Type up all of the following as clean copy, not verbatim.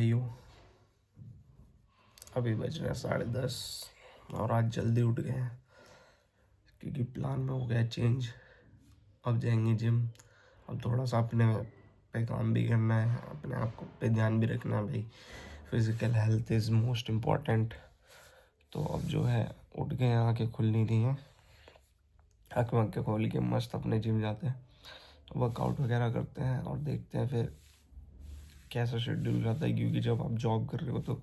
भाइयों, अभी बज रहे हैं 10:30 और आज जल्दी उठ गए हैं क्योंकि प्लान में हो गया चेंज। अब जाएंगे जिम। अब थोड़ा सा अपने पे काम भी करना है, अपने आप को पे ध्यान भी रखना है भाई। Physical health is most important. तो अब जो है उठ गए हैं, आँखें खुल नहीं रही हैं, आँखें खोल के मस्त अपने जिम जाते हैं, वर्कआउट वगैरह करते हैं और देखते हैं फिर कैसा शेड्यूल रहता है। क्योंकि जब आप जॉब कर रहे हो तो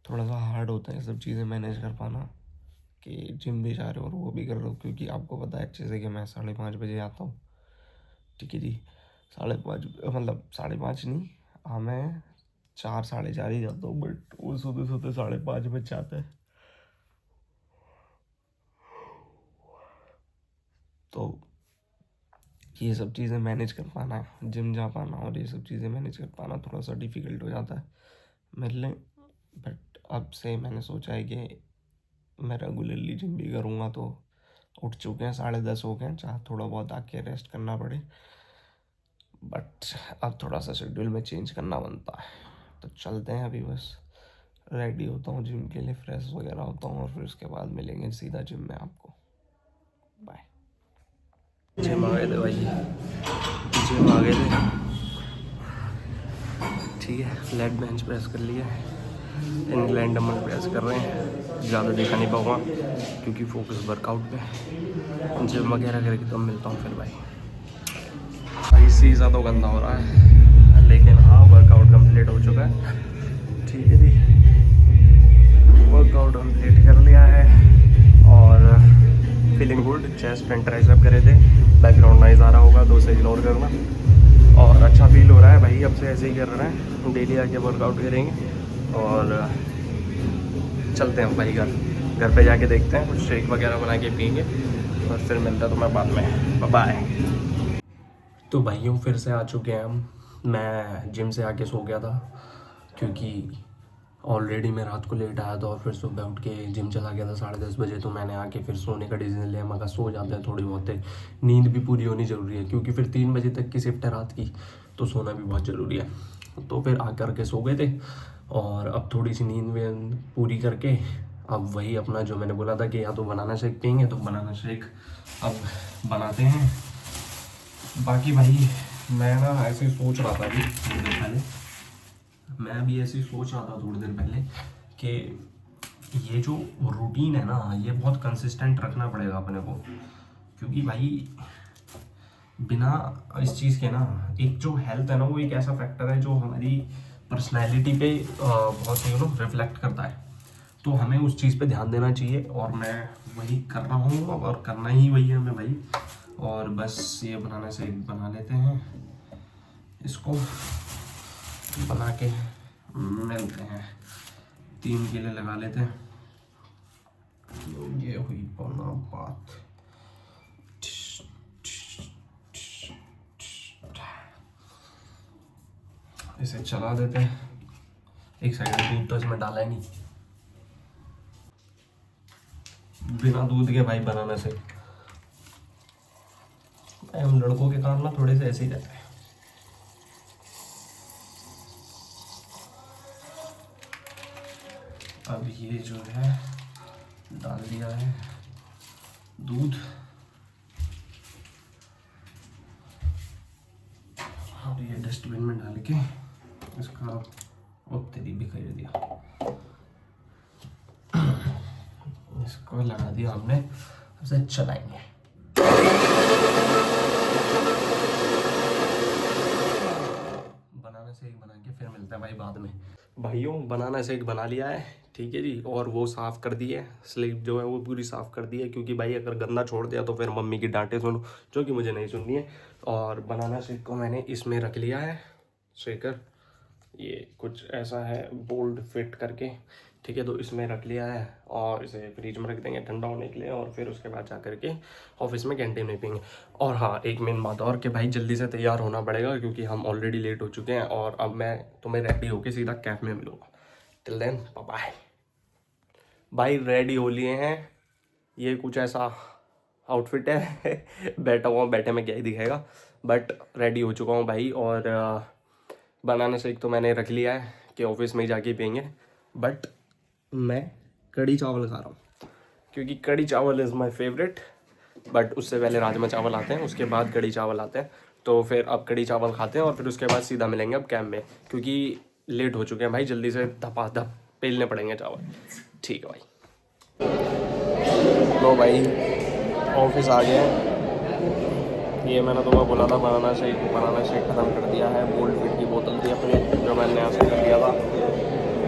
थोड़ा सा हार्ड होता है सब चीज़ें मैनेज कर पाना, कि जिम भी जा रहे हो और वो भी कर रहे हो। क्योंकि आपको पता है अच्छे से कि मैं 5:30 बजे आता हूँ, ठीक है जी। 5:30 मतलब 5:30 नहीं, हाँ मैं 4 4:30 ही जाता हूँ, बट वो सोते सोते 5:30 बज जाता है। तो ये सब चीज़ें मैनेज कर पाना, जिम जा पाना और ये सब चीज़ें मैनेज कर पाना थोड़ा सा डिफ़िकल्ट हो जाता है मेरे लिए। बट अब से मैंने सोचा है कि मैं रेगुलरली जिम भी करूँगा। तो उठ चुके हैं, 10:30 हो गए हैं, चाहे थोड़ा बहुत आके रेस्ट करना पड़े, बट अब थोड़ा सा शेड्यूल में चेंज करना बनता है। तो चलते हैं, अभी बस रेडी होता हूँ जिम के लिए, फ्रेश वगैरह होता हूँ और फिर उसके बाद मिलेंगे सीधा जिम में आपको। बाय। जिम आ गए थे भाई, जिम आ गए थे, ठीक है। लेग बेंच प्रेस कर लिया, इंग्लैंड डम्बल प्रेस कर रहे हैं। ज़्यादा दिखा नहीं पाऊँगा क्योंकि फोकस वर्कआउट पे। जिम वगैरह करके तो मिलता हूँ फिर भाई। शीशा तो गंदा हो रहा है, लेकिन हाँ वर्कआउट कंप्लीट हो चुका है, ठीक है जी। वर्कआउट कंप्लीट कर लिया है और feeling good. Chest and tricep करे थे। बैकग्राउंड नॉइज़ आ रहा होगा तो उसे इग्नोर करना। और अच्छा फील हो रहा है भाई, अब से ऐसे ही कर रहे हैं, डेली आके वर्कआउट करेंगे और चलते हैं भाई घर पे जाके देखते हैं, कुछ शेक वगैरह बना के पियेंगे और फिर मिलता है तुम्हें बाद में। बाय। तो भाइयों फिर से आ चुके हैं हम। मैं जिम से आके सो गया था क्योंकि ऑलरेडी मैं रात को लेट आया था और फिर सुबह उठ के जिम चला गया था 10:30 बजे। तो मैंने आके फिर सोने का डिसीजन लिया, मगर सो जाते हैं थोड़ी बहुत, नींद भी पूरी होनी ज़रूरी है क्योंकि फिर 3 बजे तक की शिफ्ट है रात की, तो सोना भी बहुत ज़रूरी है। तो फिर आकर के सो गए थे और अब थोड़ी सी नींद में पूरी करके अब वही अपना जो मैंने बोला था कि या तो बनाना शेक पियेंगे, तो बनाना शेक अब बनाते हैं। बाकी भाई मैं ना ऐसे सोच रहा था अभी थोड़ी देर पहले, मैं भी ऐसे ही सोच रहा था थोड़ी देर पहले कि ये जो रूटीन है ना, ये बहुत कंसिस्टेंट रखना पड़ेगा अपने को। क्योंकि भाई बिना इस चीज़ के ना, एक जो हेल्थ है ना, वो एक ऐसा फैक्टर है जो हमारी पर्सनैलिटी पे बहुत ही रिफ्लेक्ट करता है। तो हमें उस चीज़ पे ध्यान देना चाहिए और मैं वही कर रहा हूँ और करना ही वही है हमें भाई। और बस ये बनाने से बना लेते हैं, इसको बना के मिलते हैं, 3 किले लगा लेते हैं। ये हुई पौना बात। इसे चला देते हैं। एक साइड में दूध तो इसमें डाला ही नहीं, बिना दूध के भाई बनाने से हम लड़कों के काम ना थोड़े से ऐसे ही रहते हैं। अब ये जो है डाल दिया है दूध, और ये डस्टबिन में डाल के इसका तेरी भी कर दिया, इसको लगा दिया हमने। अब से चलाएंगे। बनाना शेक बना के फिर मिलता है भाई बाद में। भाइयों बनाना शेक बना लिया है, ठीक है जी। और वो साफ़ कर दी है, स्लीव जो है वो पूरी साफ़ कर दी है, क्योंकि भाई अगर गंदा छोड़ दिया तो फिर मम्मी की डांटे सुनो, जो कि मुझे नहीं सुननी है। और बनाना शेक को मैंने इसमें रख लिया है शेकर, ये कुछ ऐसा है बोल्ड फिट करके, ठीक है। तो इसमें रख लिया है और इसे फ्रिज में रख देंगे ठंडा होने के लिए, और फिर उसके बाद जा करके ऑफिस में कैंटीन में पियेंगे। और हाँ, एक मेन बात और कि भाई जल्दी से तैयार होना पड़ेगा क्योंकि हम ऑलरेडी लेट हो चुके हैं। और अब मैं तुम्हें रेडी होके सीधा कैफ में मिलूँगा। Till then bye. भाई रेडी हो लिए हैं, ये कुछ ऐसा आउटफिट है बैठा हुआ बैठे में क्या ही दिखेगा, बट रेडी हो चुका हूँ भाई। और बनाना शेक तो मैंने रख लिया है, कि ऑफिस में ही जाके पियेंगे, बट मैं कढ़ी चावल खा रहा हूँ क्योंकि कढ़ी चावल इज़ माय फेवरेट। बट उससे पहले राजमा चावल आते हैं, उसके बाद कढ़ी चावल आते हैं। तो फिर अब कढ़ी चावल खाते हैं और फिर उसके बाद सीधा मिलेंगे अब कैंप में, क्योंकि लेट हो चुके हैं भाई, जल्दी से धपाधप पेलने पड़ेंगे चावल। ठीक है भाई। लो भाई ऑफिस आ गए हैं। ये मैंने तुम्हें बोला था बनाना शेक ख़त्म कर दिया है। गोल्ड फिट की बोतल थी अपनी जो मैंने यहाँ से कर दिया था,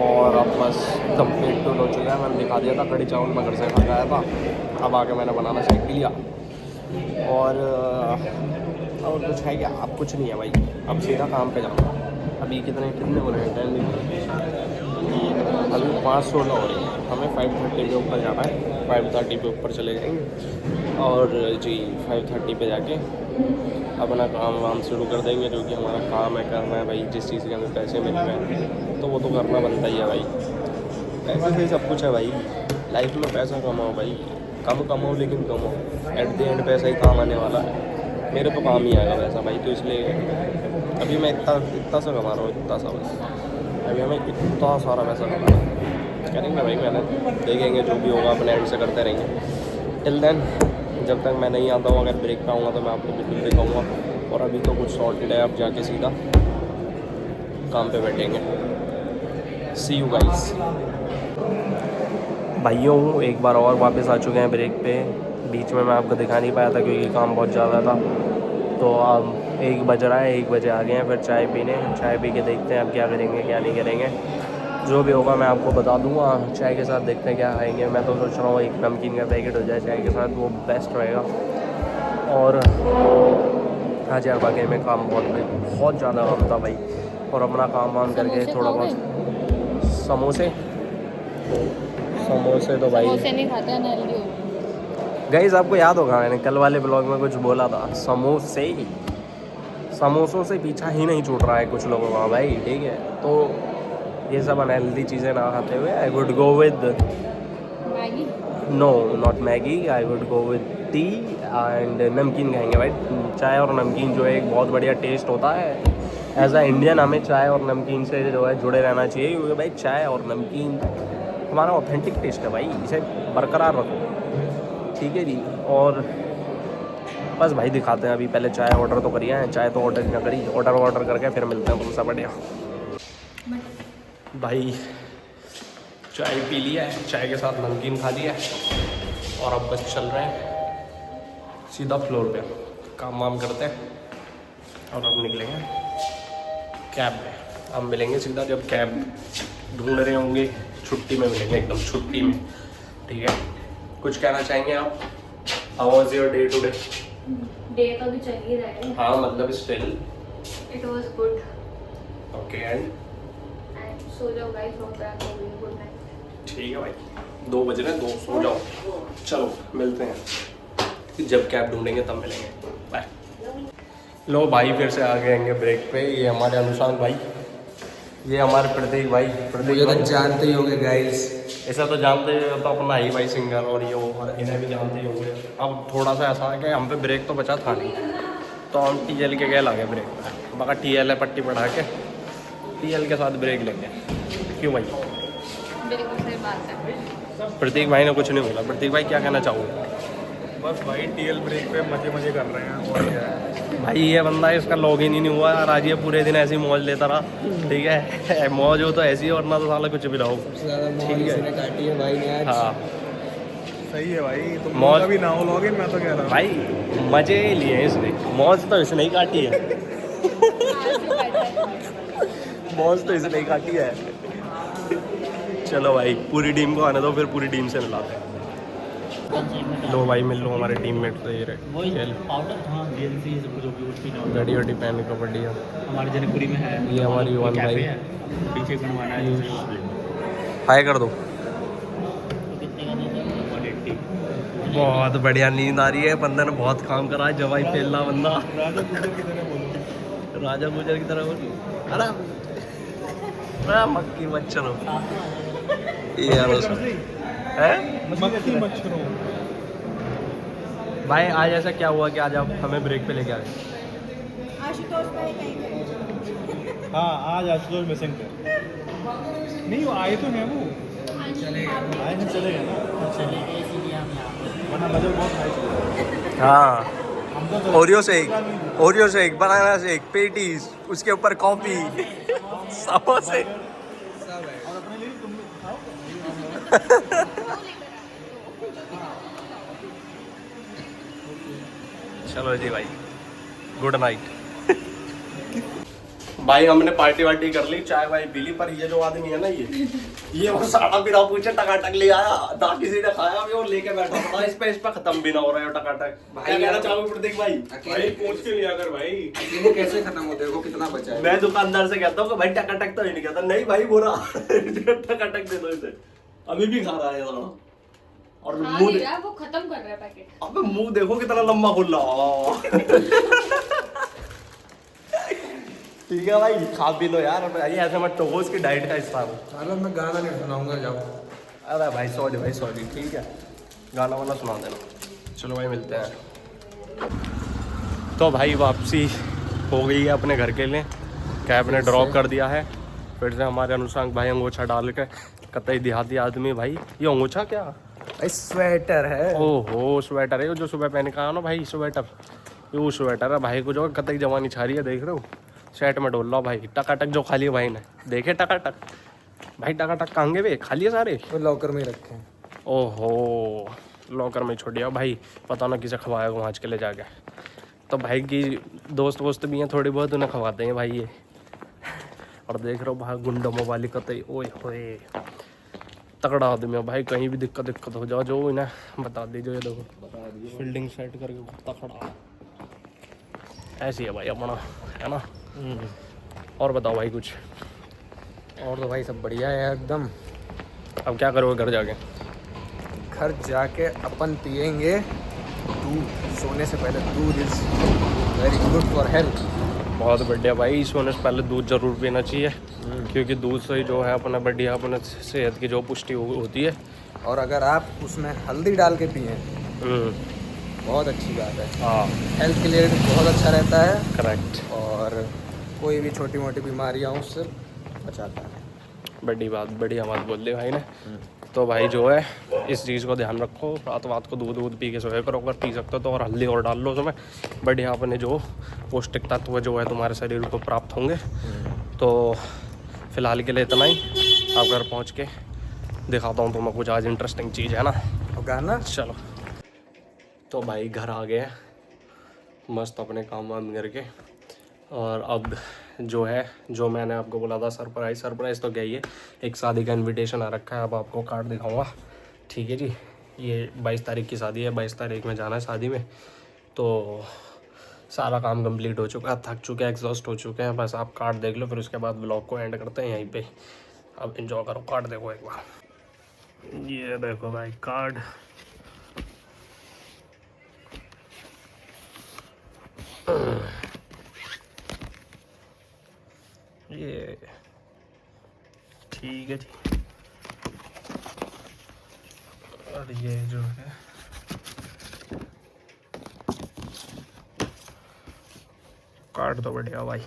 और अब बस एकदम पेट टूल हो चुका है। मैंने दिखा दिया था कढ़ी चावल मैं घर से खा के आया था। अब आके मैंने बनाना शेक पी लिया और कुछ है क्या? अब कुछ नहीं है भाई, अब सीधा काम पे जाऊँगा। अभी कितने हो रहे हैं टाइम? अभी 5:16 हो रही है। हमें 5:30 पे ऊपर जाना है, 5:30 पे ऊपर चले जाएंगे और जी 5:30 पे जाके अपना काम वाम शुरू कर देंगे। जो कि हमारा काम है करना है भाई, जिस चीज़ के हमें पैसे मिल रहे हैं तो वो तो करना बनता ही है भाई। पैसे से सब कुछ है भाई, लाइफ में पैसा कमाओ भाई, कम कमाओ लेकिन कमाओ, एट द एंड पैसा ही काम आने वाला है। मेरे तो काम ही आएगा पैसा भाई, तो इसलिए अभी मैं इतना सा कमा रहा हूँ, इतना सा बस। अभी हमें इतना सारा पैसा कमाना है, करेंगे भाई मेहनत, देखेंगे जो भी होगा अपने एंड से करते रहेंगे। टिल देन जब तक मैं नहीं आता हूँ, अगर ब्रेक पे आऊँगा तो मैं आपको बिल्कुल दिखाऊँगा। और अभी तो कुछ सॉर्टेड है, अब जाके सीधा काम पे बैठेंगे। सी यू गाइस। भाइयों एक बार और वापस आ चुके हैं ब्रेक पे। बीच में मैं आपको दिखा नहीं पाया था क्योंकि काम बहुत ज़्यादा था। तो अब 1 बज रहा है, 1 बजे आ गए हैं फिर चाय पीने। चाय पी के देखते हैं अब क्या करेंगे क्या नहीं करेंगे, जो भी होगा मैं आपको बता दूंगा। चाय के साथ देखते हैं क्या खाएंगे। मैं तो सोच रहा हूँ एक नमकीन का पैकेट हो जाए चाय के साथ, वो बेस्ट रहेगा। और आज यार वाकई में काम बहुत ज़्यादा काम था भाई, और अपना काम वाम करके थोड़ा बहुत समोसे तो भाई समोसे नहीं खाते हैं, हेल्दी हो। गाइस आपको याद होगा मैंने कल वाले ब्लॉग में कुछ बोला था, समोसों से पीछा ही नहीं छूट रहा है कुछ लोगों का भाई, ठीक है। तो ये सब अनहेल्दी चीज़ें ना खाते हुए I would go with Maggi, no not Maggi, I would go with tea and namkeen खाएंगे भाई। चाय और नमकीन जो है एक बहुत बढ़िया टेस्ट होता है। एज अ इंडियन हमें चाय और नमकीन से जो है जुड़े रहना चाहिए, क्योंकि भाई चाय और नमकीन हमारा ऑथेंटिक टेस्ट है भाई, इसे बरकरार रखो, ठीक है जी। और बस भाई दिखाते हैं, अभी पहले चाय ऑर्डर तो करिए, चाय तो ऑर्डर ना करी, ऑर्डर करके फिर मिलते हैं तुमसे। बढ़िया भाई चाय पी लिया है, चाय के साथ नमकीन खा लिया है और अब बस चल रहे हैं सीधा फ्लोर पे, काम वाम करते हैं और अब निकलेंगे कैब में। अब मिलेंगे सीधा जब कैब ढूंढ रहे होंगे, छुट्टी में मिलेंगे, एकदम छुट्टी में, ठीक है। कुछ कहना चाहेंगे आप? How was your day today? Day तो भी चल ही रहा है। हाँ मतलब still it was good. Okay and so जाओ गाइस, होप आप लोग गुड नाइट। ठीक है भाई, 2 बज रहे हैं, 2 सो जाओ। चलो मिलते हैं जब कैब ढूंढेंगे तब मिलेंगे, बाय। लो भाई फिर से आ गए ब्रेक पे। ये हमारे अनुशांत भाई, ये हमारे प्रतीक भाई। प्रतीक तो जानते ही होंगे गाइस, ऐसा तो जानते ही हो, तो अपना ही भाई सिंगर और ये वो, और इन्हें भी जानते ही होंगे। अब थोड़ा सा ऐसा है कि हम पे ब्रेक तो बचा था नहीं, तो हम टीएल के गए लागे ब्रेक पे। बाका टीएल है पट्टी बढ़ा के, टीएल के साथ ब्रेक लेंगे। क्यों भाई? बिल्कुल सही बात है। प्रतीक भाई ने कुछ नहीं बोला। प्रतीक भाई क्या कहना चाहोगे? बस भाई टीएल ब्रेक पे मजे कर रहे हैं, और क्या है भाई ये बंदा इसका लॉगिन ही नहीं हुआ यार, आज ये पूरे दिन ऐसी मौज लेता रहा, ठीक है। मौज हो तो ऐसी, और ना तो साला कुछ भी रहो, ठीक है। काटी है भाई ने आज। हाँ सही है भाई, तुम मौज भी ना हो लॉगिन, मैं तो कह रहा हूँ भाई, मजे लिए इसने, मौज तो इसने ही काटी है। मौज तो इसने ही काटी है। चलो भाई पूरी टीम को आने दो, फिर पूरी टीम से मिलाते हैं। लो भाई मिल लो हमारे टीममेट से, ये गड़ी वडी पहन के बढ़िया। हमारे जनकपुरी में है, ये हमारी वन भाई, पीछे बनवाना है। हाय कर दो। बहुत बढ़िया नींद आ रही है, बंदे ने बहुत काम करा है, जवाई पेला बंदा। राजा गुजर की तरह बोल। अरे मक्की मच्छरों ये यार है मक्खी मच्छरों। भाई आज ऐसा क्या हुआ कि आज आप हमें ब्रेक पे लेके आ गए? हाँ आज आशुतोष मिसिंग थे। नहीं वो आए तो हैं वो आए हैं चले गए ना चले गए इसीलिए हम यहाँ पर वरना बजट बहुत हाई चल रहा हाँ है हम तो Oreo shake banana shake patties उसके ऊपर कॉफी समोसे और अपने लिए तुम खाओ चलो जी भाई गुड नाइट भाई हमने पार्टी वार्टी कर ली चाय वाय पी ली पर ये जो आदमी है ना ये वो साड़ा बिना पूछे टकाटक ले आया ना किसी ने खाया भी और लेके बैठा पड़ा इस पे खत्म भी ना हो रहा है टकाटक क्या कहना चाहोगे प्रतीक भाई भाई पूछ के लिया कर भाई अकेले कैसे खत्म होते हो कितना बचा है? मैं दुकानदार से कहता हूँ कि भाई टकाटक तो ही नहीं कहता नहीं भाई बोला टकाटक दे दो इसे अभी भी खा रहा है ये साला और खा मुंह नहीं रहा, वो खत्म कर रहा है पैकेट। अबे मुंह देखो कितना लंबा खुल रहा ठीक है भाई खा पी लो यार भाई ऐसे मत टोको इसकी डाइट का हिस्सा हो चलो मैं गाना नहीं सुनाऊंगा जाओ। अरे भाई सॉरी ठीक है गाना वाला सुना देना चलो भाई मिलते हैं तो भाई वापसी हो गई है अपने घर के लिए कैब ने ड्रॉप कर दिया है फिर से हमारे अनुसांग भाई अंगोछा डाल के कतई देहाती आदमी भाई ये अंगोछा क्या स्वेटर है। ओहो स्वेटर है वो जो सुबह पहन के आया ना भाई स्वेटर ये वो स्वेटर है भाई को जो कतई जवानी छा रही है देख रहे हो सेट में डोल लो भाई टकाटक जो खा लिए भाई ने देखे टकाटक भाई टकाटक कहाँगे वे खा लिए सारे वो लॉकर में ही रखे हैं। ओहो लॉकर में छोड़ दिया भाई पता ना किसे खवाएगा वहाँ के ले जाके तो भाई की दोस्त वोस्त भी हैं थोड़ी बहुत उन्हें खवाते हैं भाई ये और देख रहे हो भाई गुंडमो वाली कतई ओए होए तगड़ा आदमी है भाई कहीं भी दिक्कत हो जाओ जो इन्हें बता दीजिए ये देखो फील्डिंग सेट करके तगड़ा ऐसी है भाई अपना है ना और बताओ भाई कुछ और तो भाई सब बढ़िया है एकदम। अब क्या करोगे घर जाके घर जाके अपन पियेंगे दूध। सोने से पहले दूध is very good for health. बहुत बढ़िया भाई सोने से पहले दूध जरूर पीना चाहिए क्योंकि दूध से जो है अपना बढ़िया अपने सेहत की जो पुष्टि होती है और अगर आप उसमें हल्दी डाल के पिए बहुत अच्छी बात है। हाँ हेल्थ के लिए बहुत अच्छा रहता है करेक्ट और कोई भी छोटी मोटी बीमारियाँ उससे बचाता है। बढ़िया बात बोल दी भाई ने तो भाई जो है इस चीज़ को ध्यान रखो रात को दूध पी के सोया करो अगर पी सकते हो तो और हल्दी और डाल लो उसमें बढ़िया अपने जो पौष्टिक तत्व जो है तुम्हारे शरीर को प्राप्त होंगे तो फिलहाल के लिए इतना ही आप घर पहुँच के दिखाता हूँ तुम्हें कुछ आज इंटरेस्टिंग चीज़ है ना और गाना चलो तो भाई घर आ गए मस्त अपने काम वाम करके और अब जो है जो मैंने आपको बोला था सरप्राइज़ तो क्या ही है एक शादी का इनविटेशन आ रखा है अब आपको कार्ड दिखाऊंगा ठीक है जी ये 22 तारीख की शादी है 22 तारीख में जाना है शादी में तो सारा काम कंप्लीट हो चुका है थक चुके हैं एग्जॉस्ट हो चुके हैं बस आप कार्ड देख लो फिर उसके बाद ब्लॉग को एंड करते हैं यहीं पे अब एंजॉय करो कार्ड देखो एक बार ये देखो भाई कार्ड ये ठीक है जी और ये जो है कार्ड तो बढ़िया भाई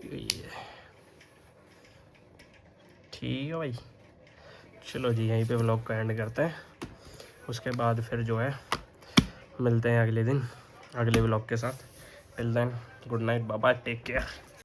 ये ठीक है भाई चलो जी यहीं पे व्लॉग को एंड करते हैं उसके बाद फिर जो है मिलते हैं अगले दिन अगले व्लॉग के साथ till then good night bye bye take care.